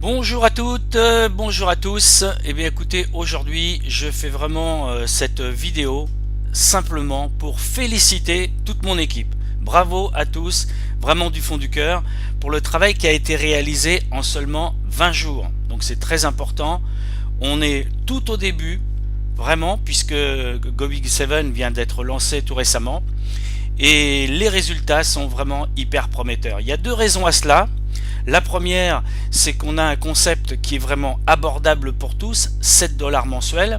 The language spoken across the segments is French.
Bonjour à toutes, bonjour à tous. Eh bien écoutez, aujourd'hui je fais vraiment cette vidéo simplement pour féliciter toute mon équipe. Bravo à tous, vraiment du fond du cœur, pour le travail qui a été réalisé en seulement 20 jours. Donc c'est très important. On est tout au début, vraiment, puisque GoBig7 vient d'être lancé tout récemment. Et les résultats sont vraiment hyper prometteurs. Il y a deux raisons à cela. La première, c'est qu'on a un concept qui est vraiment abordable pour tous, 7 dollars mensuels,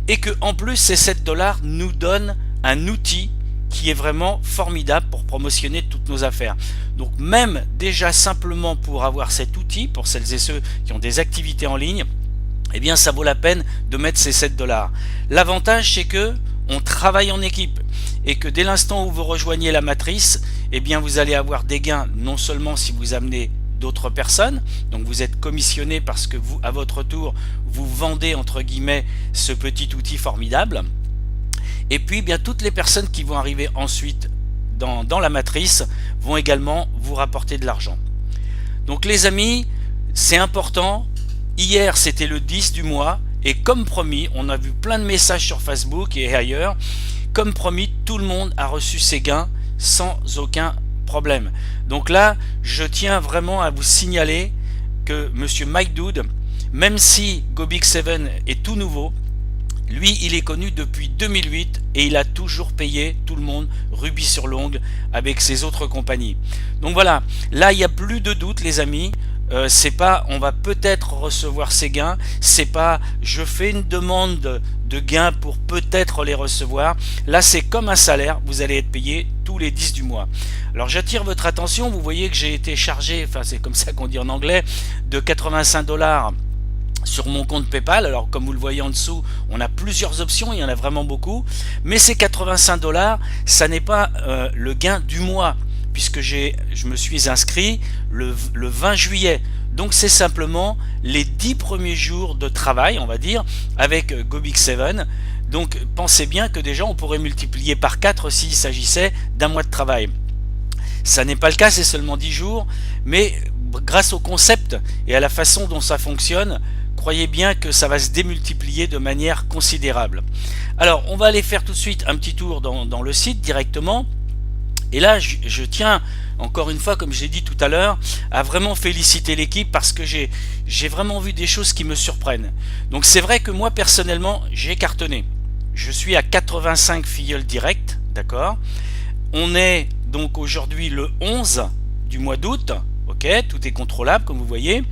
et que en plus ces 7 dollars nous donnent un outil qui est vraiment formidable pour promotionner toutes nos affaires. Donc même déjà simplement pour avoir cet outil, pour celles et ceux qui ont des activités en ligne, eh bien ça vaut la peine de mettre ces 7 dollars. L'avantage, c'est que on travaille en équipe et que dès l'instant où vous rejoignez la matrice, eh bien vous allez avoir des gains non seulement si vous amenez d'autres personnes, donc vous êtes commissionné parce que vous, à votre tour, vous vendez entre guillemets ce petit outil formidable. Et puis bien toutes les personnes qui vont arriver ensuite dans la matrice vont également vous rapporter de l'argent. Donc les amis, c'est important. Hier c'était le 10 du mois et comme promis, on a vu plein de messages sur Facebook et ailleurs. Comme promis, tout le monde a reçu ses gains sans aucun problème. Donc là, je tiens vraiment à vous signaler que Monsieur Mike Dood, même si GoBig7 est tout nouveau, lui, il est connu depuis 2008 et il a toujours payé tout le monde rubis sur l'ongle avec ses autres compagnies. Donc voilà, là, il n'y a plus de doute, les amis. C'est pas on va peut-être recevoir ces gains, c'est pas je fais une demande de gains pour peut-être les recevoir. Là c'est comme un salaire, vous allez être payé tous les 10 du mois. Alors j'attire votre attention, vous voyez que j'ai été chargé, enfin c'est comme ça qu'on dit en anglais, de 85 dollars sur mon compte PayPal. Alors comme vous le voyez en dessous, on a plusieurs options, il y en a vraiment beaucoup, mais ces 85 dollars, ça n'est pas le gain du mois, puisque je me suis inscrit le 20 juillet. Donc c'est simplement les 10 premiers jours de travail, on va dire, avec GoBig7. Donc pensez bien que déjà on pourrait multiplier par 4 s'il s'agissait d'un mois de travail. Ça n'est pas le cas, c'est seulement 10 jours, mais grâce au concept et à la façon dont ça fonctionne, croyez bien que ça va se démultiplier de manière considérable. Alors on va aller faire tout de suite un petit tour dans le site directement. Et là, je tiens, encore une fois, comme j'ai dit tout à l'heure, à vraiment féliciter l'équipe parce que j'ai vraiment vu des choses qui me surprennent. Donc c'est vrai que moi, personnellement, j'ai cartonné. Je suis à 85 filleuls directs, d'accord. On est donc aujourd'hui le 11 du mois d'août, ok, tout est contrôlable, comme vous voyez.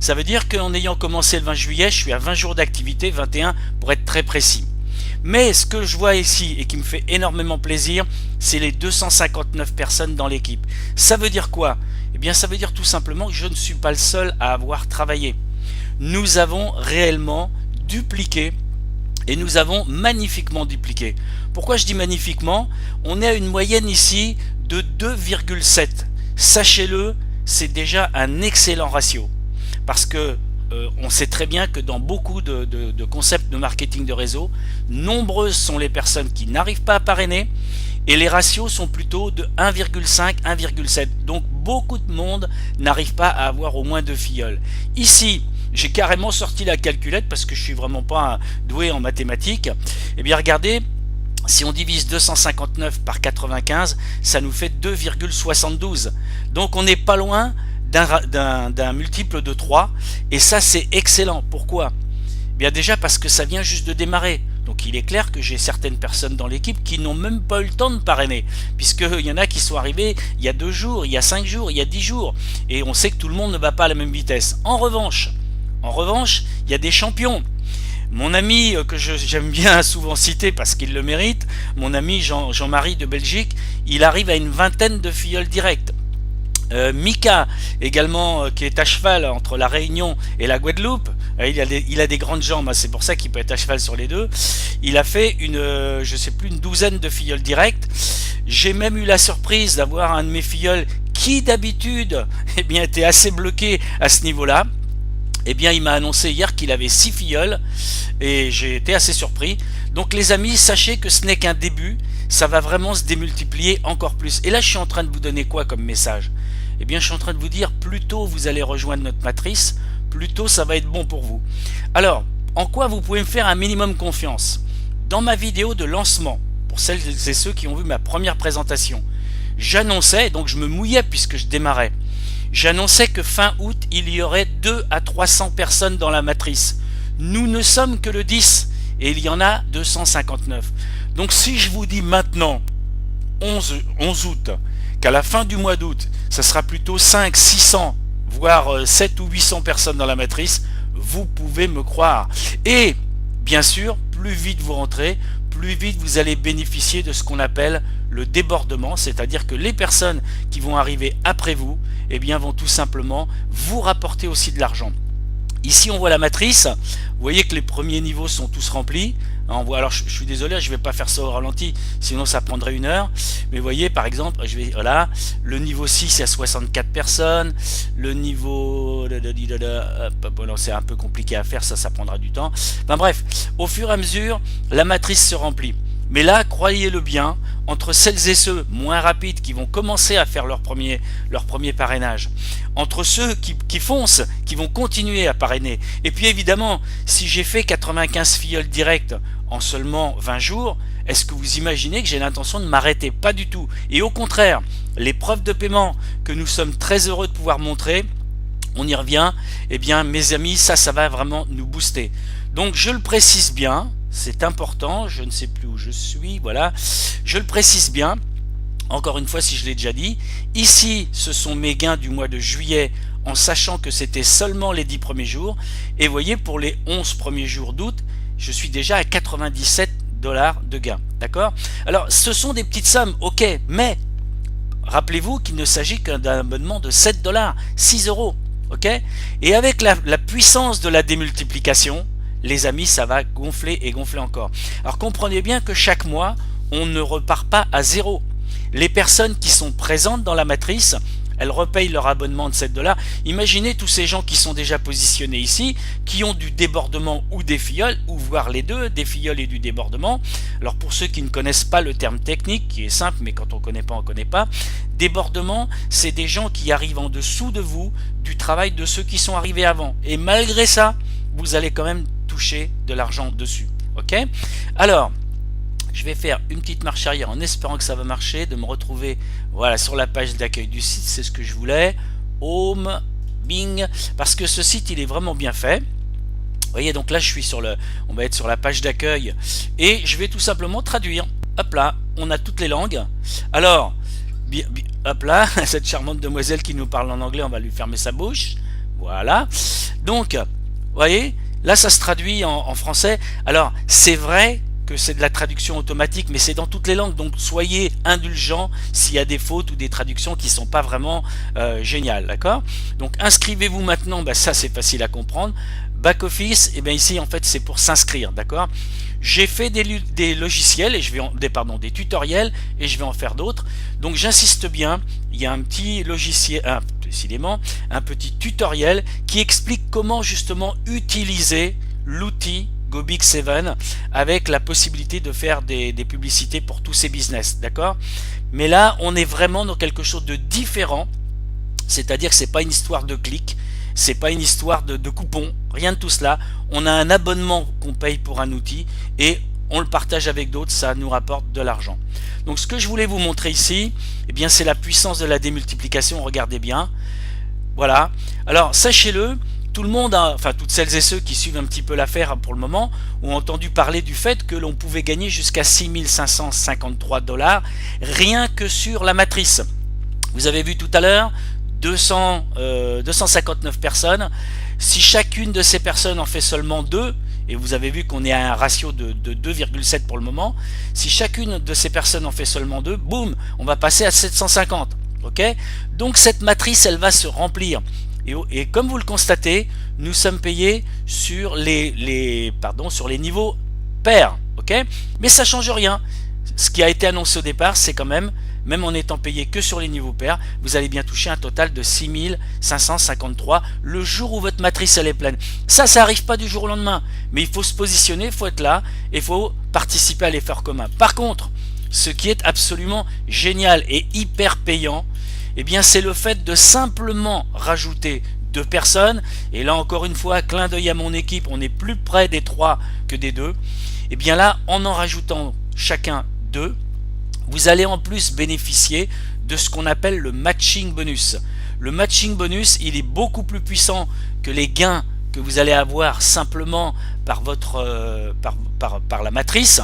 Ça veut dire qu'en ayant commencé le 20 juillet, je suis à 20 jours d'activité, 21 pour être très précis. Mais ce que je vois ici et qui me fait énormément plaisir, c'est les 259 personnes dans l'équipe. Ça veut dire quoi? Eh bien ça veut dire tout simplement que je ne suis pas le seul à avoir travaillé. Nous avons réellement dupliqué et nous avons magnifiquement dupliqué. Pourquoi je dis magnifiquement? On est à une moyenne ici de 2,7. Sachez-le, c'est déjà un excellent ratio. Parce que on sait très bien que dans beaucoup de concepts de marketing de réseau, nombreuses sont les personnes qui n'arrivent pas à parrainer et les ratios sont plutôt de 1,5, 1,7. Donc beaucoup de monde n'arrive pas à avoir au moins 2 filleuls. Ici, j'ai carrément sorti la calculette parce que je suis vraiment pas doué en mathématiques. Et bien regardez, si on divise 259 par 95, ça nous fait 2,72. Donc on n'est pas loin d'un multiple de 3 et ça c'est excellent. Pourquoi? Bien déjà parce que ça vient juste de démarrer. Donc il est clair que j'ai certaines personnes dans l'équipe qui n'ont même pas eu le temps de parrainer, puisqu'il y en a qui sont arrivés il y a 2 jours, il y a 5 jours, il y a 10 jours, et on sait que tout le monde ne va pas à la même vitesse. En revanche, il y a des champions. Mon ami que j'aime bien souvent citer parce qu'il le mérite, mon ami Jean-Marie de Belgique, il arrive à une vingtaine de filleuls directs. Mika également qui est à cheval entre la Réunion et la Guadeloupe, il a des grandes jambes, c'est pour ça qu'il peut être à cheval sur les deux. Il a fait je sais plus, une douzaine de filleuls directs. J'ai même eu la surprise d'avoir un de mes filleuls qui d'habitude eh bien était assez bloqué à ce niveau-là. Eh bien il m'a annoncé hier qu'il avait 6 filleuls et j'ai été assez surpris. Donc les amis, sachez que ce n'est qu'un début, ça va vraiment se démultiplier encore plus. Et là je suis en train de vous donner quoi comme message? Eh bien je suis en train de vous dire, plus tôt vous allez rejoindre notre matrice, plus tôt ça va être bon pour vous. Alors, en quoi vous pouvez me faire un minimum confiance? Dans ma vidéo de lancement, pour celles et ceux qui ont vu ma première présentation, j'annonçais, donc je me mouillais puisque je démarrais, j'annonçais que fin août, il y aurait 200 à 300 personnes dans la matrice. Nous ne sommes que le 10 et il y en a 259. Donc si je vous dis maintenant, 11 août, qu'à la fin du mois d'août, ça sera plutôt 5, 600, voire 7 ou 800 personnes dans la matrice, vous pouvez me croire. Et bien sûr, plus vite vous rentrez, plus vite vous allez bénéficier de ce qu'on appelle le débordement, c'est-à-dire que les personnes qui vont arriver après vous, eh bien, vont tout simplement vous rapporter aussi de l'argent. Ici, on voit la matrice. Vous voyez que les premiers niveaux sont tous remplis. On voit, alors, je suis désolé, je ne vais pas faire ça au ralenti, sinon ça prendrait 1 heure. Mais vous voyez, par exemple, voilà, le niveau 6, il y a 64 personnes. Le niveau... Bon, c'est un peu compliqué à faire, ça prendra du temps. Enfin bref, au fur et à mesure, la matrice se remplit. Mais là, croyez-le bien, entre celles et ceux moins rapides qui vont commencer à faire leur premier parrainage, entre ceux qui foncent, qui vont continuer à parrainer, et puis évidemment, si j'ai fait 95 filleuls directs en seulement 20 jours, est-ce que vous imaginez que j'ai l'intention de m'arrêter? Pas du tout. Et au contraire, les preuves de paiement que nous sommes très heureux de pouvoir montrer, on y revient, eh bien mes amis, ça va vraiment nous booster. Donc je le précise bien, c'est important, je ne sais plus où je suis, voilà, je le précise bien, encore une fois si je l'ai déjà dit, ici ce sont mes gains du mois de juillet en sachant que c'était seulement les 10 premiers jours, et vous voyez pour les 11 premiers jours d'août, je suis déjà à 97 $ de gains, d'accord? Alors ce sont des petites sommes, ok, mais rappelez-vous qu'il ne s'agit qu'un abonnement de 7 $, 6 €, ok? Et avec la puissance de la démultiplication, les amis, ça va gonfler et gonfler encore. Alors comprenez bien que chaque mois, on ne repart pas à zéro. Les personnes qui sont présentes dans la matrice, elles repayent leur abonnement de 7 $. Imaginez tous ces gens qui sont déjà positionnés ici, qui ont du débordement ou des filleuls, ou voire les deux, des filleuls et du débordement. Alors pour ceux qui ne connaissent pas le terme technique, qui est simple, mais quand on ne connaît pas, on ne connaît pas. Débordement, c'est des gens qui arrivent en dessous de vous, du travail de ceux qui sont arrivés avant. Et malgré ça, vous allez quand même toucher de l'argent dessus. Ok? Alors, je vais faire une petite marche arrière en espérant que ça va marcher, de me retrouver voilà sur la page d'accueil du site, c'est ce que je voulais. Home, bing, parce que ce site il est vraiment bien fait. Vous voyez, donc là je suis on va être sur la page d'accueil et je vais tout simplement traduire. Hop là, on a toutes les langues. Alors, hop là, cette charmante demoiselle qui nous parle en anglais, on va lui fermer sa bouche. Voilà. Donc, vous voyez, là ça se traduit en français. Alors, c'est vrai que c'est de la traduction automatique, mais c'est dans toutes les langues, donc soyez indulgents s'il y a des fautes ou des traductions qui ne sont pas vraiment géniales, d'accord? Donc inscrivez-vous maintenant, ça c'est facile à comprendre. Back office, et bien ici en fait c'est pour s'inscrire, d'accord? J'ai fait des logiciels, et je vais des tutoriels, et je vais en faire d'autres. Donc j'insiste bien, il y a un petit logiciel, décidément, un petit tutoriel qui explique comment justement utiliser l'outil GoBig7 avec la possibilité de faire des publicités pour tous ces business, d'accord? Mais là, on est vraiment dans quelque chose de différent, c'est-à-dire que c'est pas une histoire de clics, c'est pas une histoire de coupons, rien de tout cela. On a un abonnement qu'on paye pour un outil et on le partage avec d'autres, ça nous rapporte de l'argent. Donc ce que je voulais vous montrer ici, eh bien c'est la puissance de la démultiplication, regardez bien. Voilà. Alors sachez-le, tout le monde, enfin toutes celles et ceux qui suivent un petit peu l'affaire pour le moment, ont entendu parler du fait que l'on pouvait gagner jusqu'à 6 553 $ rien que sur la matrice. Vous avez vu tout à l'heure 259 personnes. Si chacune de ces personnes en fait seulement 2, et vous avez vu qu'on est à un ratio de 2,7 pour le moment, si chacune de ces personnes en fait seulement 2, boum, on va passer à 750. Ok? Donc cette matrice, elle va se remplir. Et comme vous le constatez, nous sommes payés sur les niveaux pairs, ok? Mais ça change rien. Ce qui a été annoncé au départ, c'est quand même en étant payé que sur les niveaux pairs, vous allez bien toucher un total de 6 553 le jour où votre matrice elle est pleine. Ça n'arrive pas du jour au lendemain, mais il faut se positionner, il faut être là, et il faut participer à l'effort commun. Par contre, ce qui est absolument génial et hyper payant, eh bien c'est le fait de simplement rajouter 2 personnes, et là encore une fois, clin d'œil à mon équipe, on est plus près des 3 que des 2, et bien là, en rajoutant chacun 2, vous allez en plus bénéficier de ce qu'on appelle le matching bonus. Le matching bonus, il est beaucoup plus puissant que les gains que vous allez avoir simplement par votre par la matrice,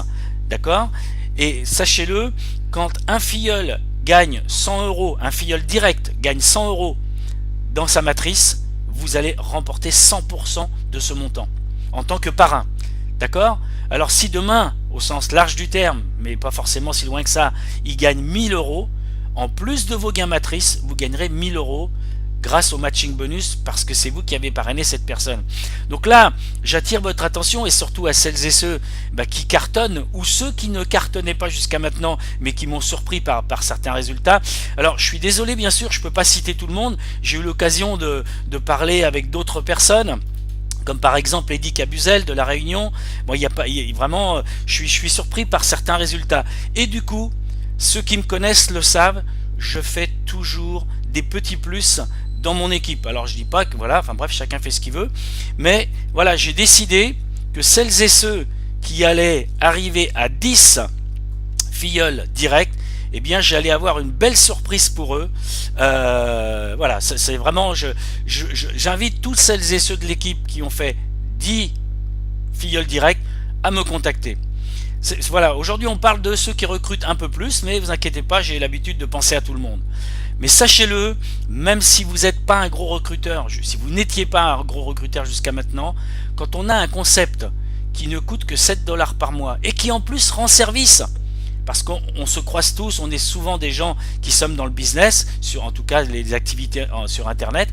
d'accord? Et sachez-le, quand un filleul gagne 100 euros, un filleul direct gagne 100 euros dans sa matrice, vous allez remporter 100% de ce montant en tant que parrain, d'accord? Alors si demain, au sens large du terme, mais pas forcément si loin que ça, il gagne 1000 euros, en plus de vos gains matrices, vous gagnerez 1000 euros grâce au matching bonus, parce que c'est vous qui avez parrainé cette personne. Donc là, j'attire votre attention, et surtout à celles et ceux qui cartonnent, ou ceux qui ne cartonnaient pas jusqu'à maintenant, mais qui m'ont surpris par certains résultats. Alors je suis désolé, bien sûr, je ne peux pas citer tout le monde. J'ai eu l'occasion de parler avec d'autres personnes, comme par exemple Eddy Cabuzel de La Réunion. Bon, vraiment, je suis surpris par certains résultats. Et du coup, ceux qui me connaissent le savent, je fais toujours des petits plus dans mon équipe. Alors je dis pas que voilà, enfin bref, chacun fait ce qu'il veut, mais voilà, j'ai décidé que celles et ceux qui allaient arriver à 10 filleuls directs, eh bien j'allais avoir une belle surprise pour eux. Voilà, c'est vraiment, j'invite toutes celles et ceux de l'équipe qui ont fait 10 filleuls directs à me contacter. Voilà, aujourd'hui on parle de ceux qui recrutent un peu plus, mais vous inquiétez pas, j'ai l'habitude de penser à tout le monde. Mais sachez-le, même si vous n'êtes pas un gros recruteur, si vous n'étiez pas un gros recruteur jusqu'à maintenant, quand on a un concept qui ne coûte que 7 $ par mois et qui en plus rend service, parce qu'on se croise tous, on est souvent des gens qui sommes dans le business, en tout cas les activités sur internet,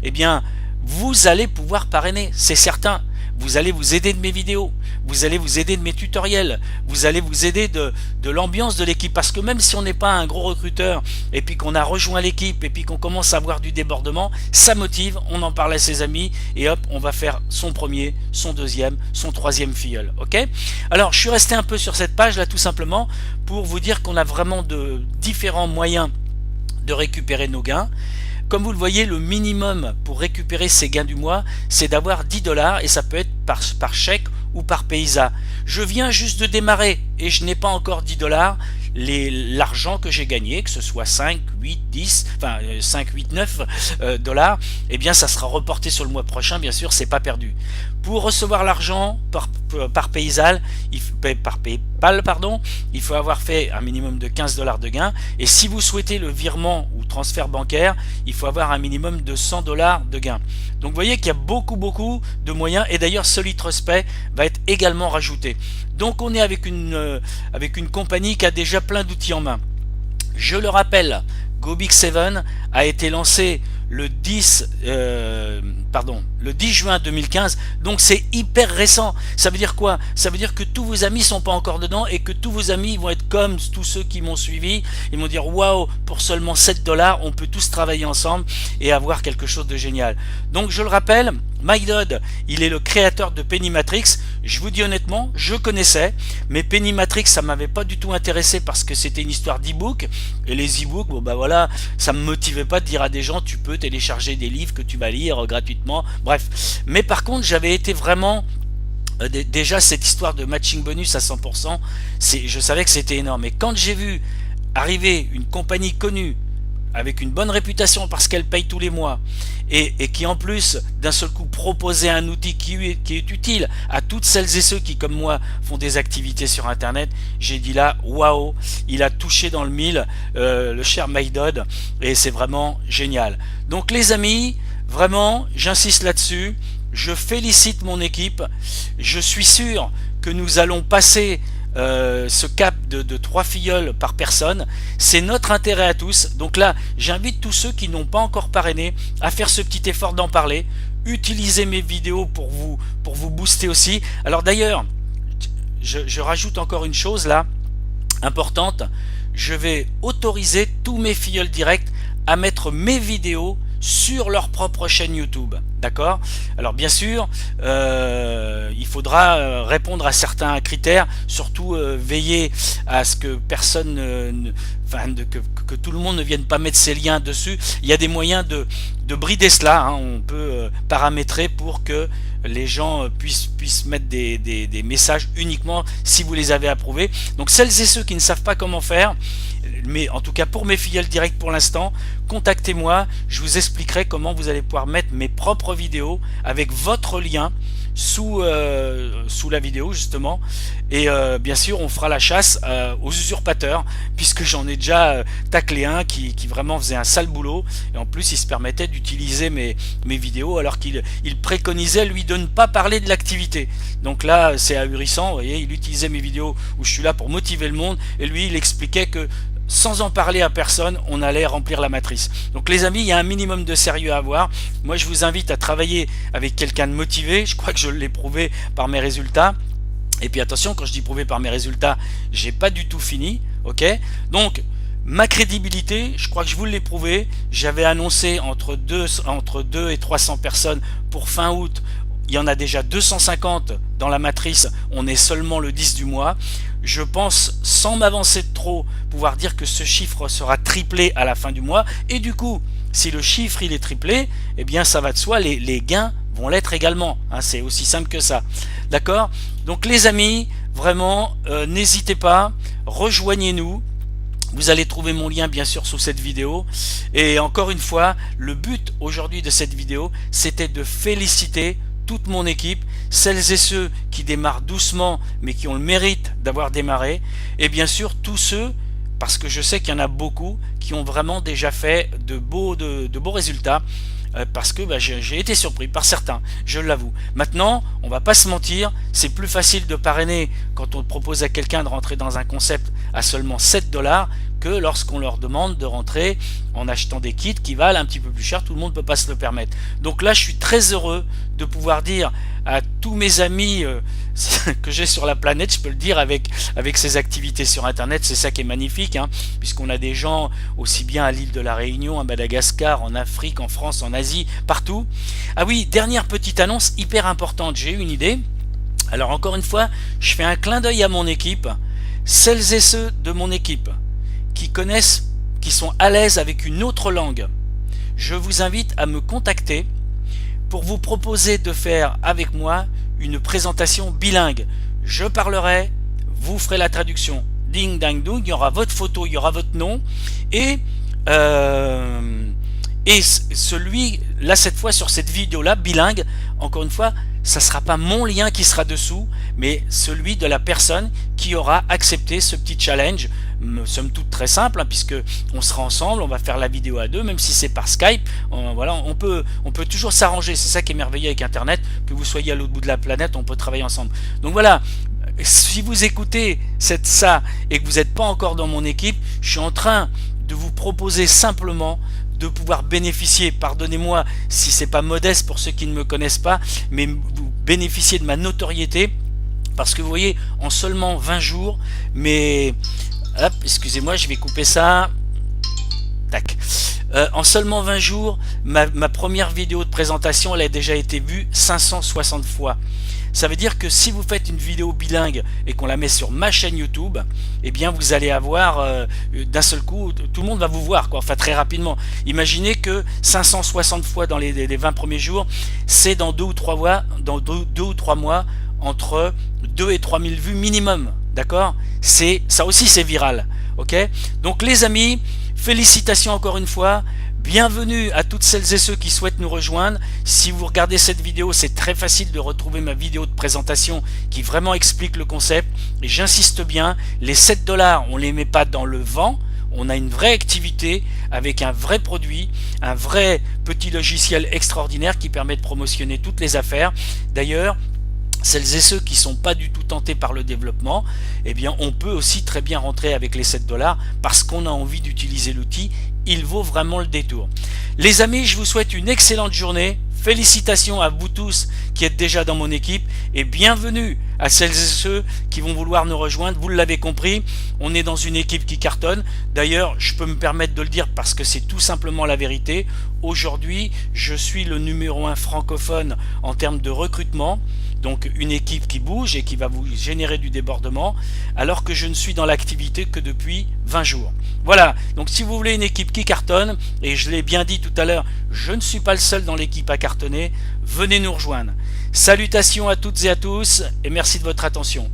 eh bien vous allez pouvoir parrainer, c'est certain. Vous allez vous aider de mes vidéos, vous allez vous aider de mes tutoriels, vous allez vous aider de l'ambiance de l'équipe, parce que même si on n'est pas un gros recruteur, et puis qu'on a rejoint l'équipe, et puis qu'on commence à avoir du débordement, ça motive, on en parle à ses amis, et hop, on va faire son premier, son deuxième, son troisième filleul, ok? Alors, je suis resté un peu sur cette page là, tout simplement, pour vous dire qu'on a vraiment de différents moyens de récupérer nos gains. Comme vous le voyez, le minimum pour récupérer ces gains du mois, c'est d'avoir 10 $, et ça peut être par chèque ou par Paysa. Je viens juste de démarrer et je n'ai pas encore 10 $. L'argent que j'ai gagné, que ce soit 5, 8, 10, enfin 5, 8, 9 $, eh bien ça sera reporté sur le mois prochain, bien sûr, c'est pas perdu. Pour recevoir l'argent par PayPal, pardon, il faut avoir fait un minimum de 15 $ de gain, et si vous souhaitez le virement ou transfert bancaire, il faut avoir un minimum de 100 $ de gain. Donc vous voyez qu'il y a beaucoup de moyens, et d'ailleurs SolidTrustPay va être également rajouté. Donc on est avec une compagnie qui a déjà plein d'outils en main. Je le rappelle, GoBig7 a été lancé le 10 juin 2015, donc c'est hyper récent. Ça veut dire quoi? Ça veut dire que tous vos amis sont pas encore dedans, et que tous vos amis vont être comme tous ceux qui m'ont suivi, ils vont dire waouh, pour seulement 7 $, on peut tous travailler ensemble et avoir quelque chose de génial. Donc je le rappelle, MyDod, il est le créateur de Pennymatrix. Je vous dis honnêtement, je connaissais, mais Pennymatrix, ça m'avait pas du tout intéressé, parce que c'était une histoire d'e-book, et les e-books, bon bah voilà, ça me motivait pas de dire à des gens tu peux télécharger des livres que tu vas lire gratuitement, bref. Mais par contre, j'avais été vraiment déjà cette histoire de matching bonus à 100%, je savais que c'était énorme. Et quand j'ai vu arriver une compagnie connue avec une bonne réputation parce qu'elle paye tous les mois, et qui en plus d'un seul coup proposait un outil qui est utile à toutes celles et ceux qui comme moi font des activités sur internet, j'ai dit là waouh, il a touché dans le mille, le cher MyDod, et c'est vraiment génial. Donc les amis, vraiment j'insiste là-dessus, je félicite mon équipe, je suis sûr que nous allons passer ce cap de 3 filleuls par personne. C'est notre intérêt à tous. Donc là, j'invite tous ceux qui n'ont pas encore parrainé à faire ce petit effort d'en parler. Utilisez mes vidéos pour vous booster aussi. Alors d'ailleurs, je rajoute encore une chose là, importante. Je vais autoriser tous mes filleuls directs à mettre mes vidéos sur leur propre chaîne YouTube, d'accord? Alors bien sûr, il faudra répondre à certains critères, surtout veiller à ce que personne enfin que tout le monde ne vienne pas mettre ses liens dessus. Il y a des moyens de brider cela, hein. On peut paramétrer pour que les gens puissent mettre des messages uniquement si vous les avez approuvés. Donc celles et ceux qui ne savent pas comment faire, mais en tout cas pour mes fidèles directs pour l'instant, contactez-moi, je vous expliquerai comment vous allez pouvoir mettre mes propres vidéos avec votre lien sous la vidéo justement, et bien sûr on fera la chasse aux usurpateurs, puisque j'en ai déjà taclé un qui vraiment faisait un sale boulot, et en plus il se permettait d'utiliser mes vidéos alors qu'il préconisait lui de ne pas parler de l'activité. Donc là c'est ahurissant, vous voyez, il utilisait mes vidéos où je suis là pour motiver le monde, et lui il expliquait que sans en parler à personne, on allait remplir la matrice. Donc les amis, il y a un minimum de sérieux à avoir. Moi je vous invite à travailler avec quelqu'un de motivé, je crois que je l'ai prouvé par mes résultats. Et puis attention, quand je dis prouvé par mes résultats, j'ai pas du tout fini, ok? Donc ma crédibilité, je crois que je vous l'ai prouvé. J'avais annoncé entre 2 et 300 personnes pour fin août. Il y en a déjà 250 dans la matrice, on est seulement le 10 du mois. Je pense, sans m'avancer de trop, pouvoir dire que ce chiffre sera triplé à la fin du mois. Et du coup, si le chiffre il est triplé, eh bien ça va de soi, les gains vont l'être également, hein, c'est aussi simple que ça. D'accord? Donc les amis, vraiment, n'hésitez pas, rejoignez-nous. Vous allez trouver mon lien bien sûr sous cette vidéo. Et encore une fois, le but aujourd'hui de cette vidéo, c'était de féliciter toute mon équipe, celles et ceux qui démarrent doucement mais qui ont le mérite d'avoir démarré, et bien sûr tous ceux, parce que je sais qu'il y en a beaucoup qui ont vraiment déjà fait de beaux résultats, parce que j'ai été surpris par certains, je l'avoue. Maintenant, on va pas se mentir, c'est plus facile de parrainer quand on propose à quelqu'un de rentrer dans un concept à seulement 7 $ que lorsqu'on leur demande de rentrer en achetant des kits qui valent un petit peu plus cher. Tout le monde ne peut pas se le permettre. Donc là, je suis très heureux de pouvoir dire à tous mes amis que j'ai sur la planète, je peux le dire avec ces activités sur Internet, c'est ça qui est magnifique, hein, puisqu'on a des gens aussi bien à l'île de la Réunion, à Madagascar, en Afrique, en France, en Asie, partout. Ah oui, dernière petite annonce hyper importante, j'ai eu une idée. Alors encore une fois, je fais un clin d'œil à mon équipe. Celles et ceux de mon équipe qui connaissent, qui sont à l'aise avec une autre langue, je vous invite à me contacter pour vous proposer de faire avec moi une présentation bilingue. Je parlerai, vous ferez la traduction. Ding dang dong, il y aura votre photo, il y aura votre nom, et celui là cette fois sur cette vidéo là bilingue, encore une fois, ça sera pas mon lien qui sera dessous, mais celui de la personne qui aura accepté ce petit challenge, somme toute très simple, hein, puisque on sera ensemble, on va faire la vidéo à deux, même si c'est par Skype. Voilà, on peut toujours s'arranger. C'est ça qui est merveilleux avec Internet, que vous soyez à l'autre bout de la planète, on peut travailler ensemble. Donc voilà. Si vous écoutez ça et que vous n'êtes pas encore dans mon équipe, je suis en train de vous proposer simplement de pouvoir bénéficier, pardonnez-moi si c'est pas modeste pour ceux qui ne me connaissent pas, mais vous bénéficiez de ma notoriété, parce que vous voyez, en seulement 20 jours, mais hop, excusez-moi, je vais couper ça. Tac. En seulement 20 jours, ma première vidéo de présentation, elle a déjà été vue 560 fois. Ça veut dire que si vous faites une vidéo bilingue et qu'on la met sur ma chaîne YouTube, eh bien vous allez avoir d'un seul coup, tout le monde va vous voir, quoi, enfin très rapidement. Imaginez que 560 fois dans les 20 premiers jours, c'est dans 2 ou 3 mois, entre 2 et 3 000 vues minimum, d'accord? Ça aussi c'est viral, ok? Donc les amis, félicitations encore une fois. Bienvenue à toutes celles et ceux qui souhaitent nous rejoindre. Si vous regardez cette vidéo, c'est très facile de retrouver ma vidéo de présentation qui vraiment explique le concept. Et j'insiste bien, les 7 $, on ne les met pas dans le vent. On a une vraie activité avec un vrai produit, un vrai petit logiciel extraordinaire qui permet de promotionner toutes les affaires. D'ailleurs, celles et ceux qui ne sont pas du tout tentés par le développement, eh bien on peut aussi très bien rentrer avec les 7 $ parce qu'on a envie d'utiliser l'outil. Il vaut vraiment le détour. Les amis, je vous souhaite une excellente journée. Félicitations à vous tous qui êtes déjà dans mon équipe et bienvenue à celles et ceux qui vont vouloir nous rejoindre. Vous l'avez compris, on est dans une équipe qui cartonne. D'ailleurs, je peux me permettre de le dire parce que c'est tout simplement la vérité. aujourd'hui, je suis le numéro 1 francophone en termes de recrutement, donc une équipe qui bouge et qui va vous générer du débordement, alors que je ne suis dans l'activité que depuis 20 jours. Voilà, donc si vous voulez une équipe qui cartonne, et je l'ai bien dit tout à l'heure, je ne suis pas le seul dans l'équipe à cartonner, venez nous rejoindre. Salutations à toutes et à tous, et merci de votre attention.